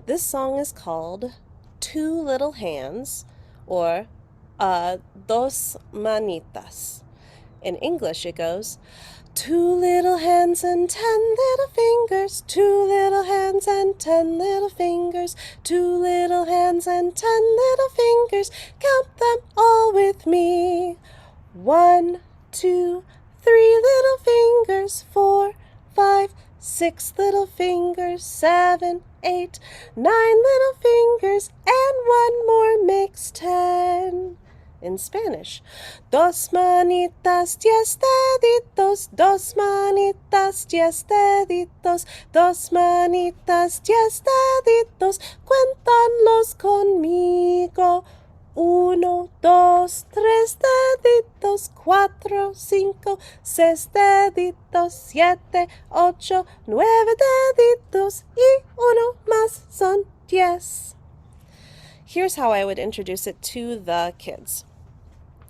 This song is called Two Little Hands, or Dos Manitas. In English it goes, two little hands and 10 little fingers, two little hands and 10 little fingers, two little hands and 10 little fingers, count them all with me. 1, 2, 3 little fingers, 4, 5, 6 little fingers, 7, 8, 9 little fingers, and one more makes 10. In Spanish, dos manitas, diez deditos, dos manitas, diez deditos, dos manitas, diez deditos, cuéntalos conmigo. 1, 2, 3 deditos, 4, 5, 6 deditos, 7, 8, 9 deditos, y uno más son 10. Here's how I would introduce it to the kids.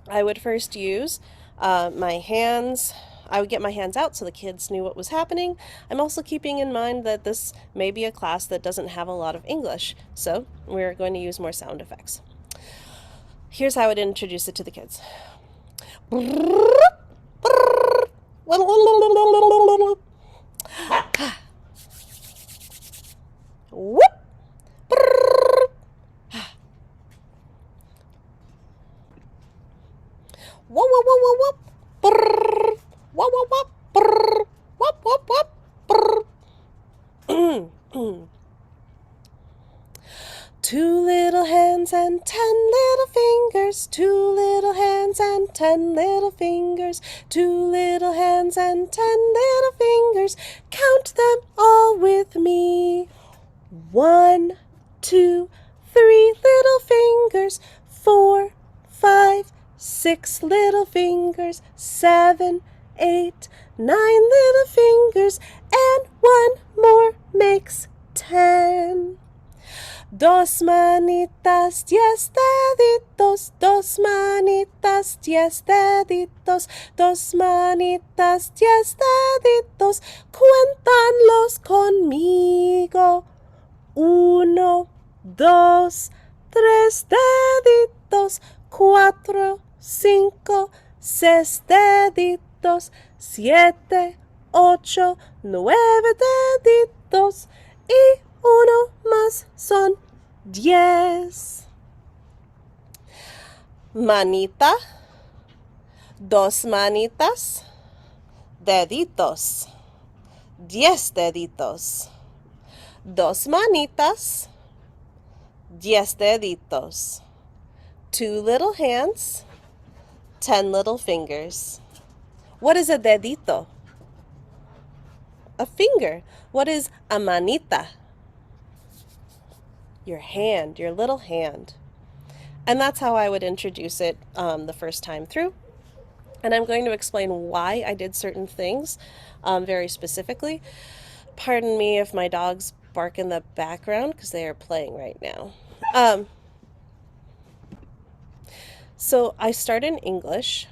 I would first use my hands. I would get my hands out so the kids knew what was happening. I'm also keeping in mind that this may be a class that doesn't have a lot of English, so we're going to use more sound effects. Here's how I would introduce it to the kids. Whoop! Whoop, whoop, whoop, whoop, whoop. Brrr. Whoop, whoop, whoop. Brrr. Whoop, whoop, whoop. Brrr. Two little hands and 10 little fingers, two little hands and 10 little fingers, two little hands and 10 little fingers, count them all with me. 1, 2, 3 little fingers, 4, 5, 6 little fingers, 7, 8, 9 little fingers, and one more makes 10. Dos manitas, diez deditos, dos manitas, diez deditos, dos manitas, diez deditos, cuéntalos conmigo. 1, 2, 3 deditos, 4, 5, 6 deditos, 7, 8, 9 deditos, y uno más son 10. Manita, dos manitas, deditos, 10 deditos, dos manitas, 10 deditos, 2 little hands, 10 little fingers. What is a dedito? A finger. What is a manita? Your hand, your little hand. And that's how I would introduce it the first time through. And I'm going to explain why I did certain things very specifically. Pardon me if my dogs bark in the background because they are playing right now. So I start in English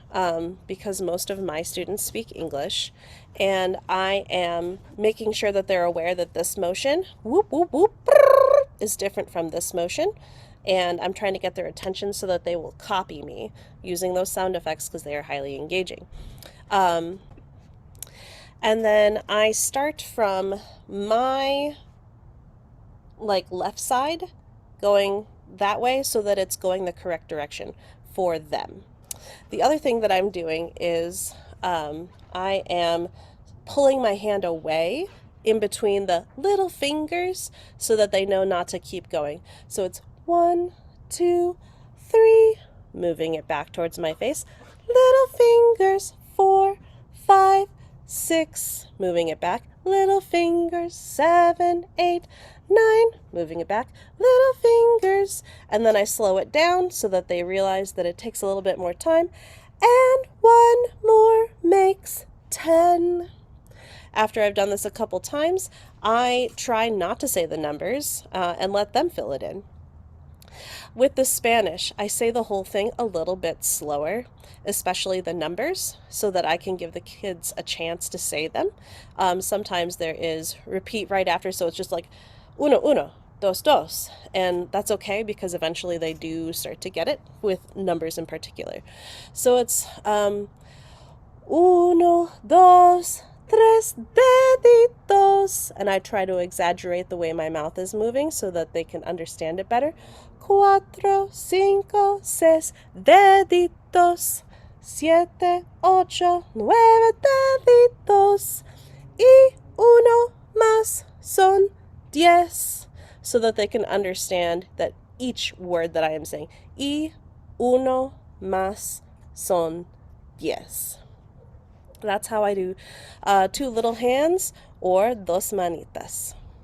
because most of my students speak English, and I am making sure that they're aware that this motion, whoop, whoop, whoop, is different from this motion, and I'm trying to get their attention so that they will copy me using those sound effects because they are highly engaging. And then I start from my left side going that way so that it's going the correct direction for them. The other thing that I'm doing is I am pulling my hand away in between the little fingers so that they know not to keep going. So it's 1, 2, 3, moving it back towards my face. Little fingers, 4, 5, 6, moving it back. Little fingers, 7, 8, 9, moving it back. Little fingers. And then I slow it down so that they realize that it takes a little bit more time. And one more makes 10. After I've done this a couple times, I try not to say the numbers and let them fill it in. With the Spanish, I say the whole thing a little bit slower, especially the numbers, so that I can give the kids a chance to say them. Sometimes there is repeat right after, so it's just like uno, uno, dos, dos. And that's okay because eventually they do start to get it with numbers in particular. So it's uno, dos, tres deditos. And I try to exaggerate the way my mouth is moving so that they can understand it better. Cuatro, cinco, seis deditos. Siete, ocho, nueve deditos. Y uno más son diez. So that they can understand that each word that I am saying. Y uno más son diez. That's how I do two little hands or dos manitas.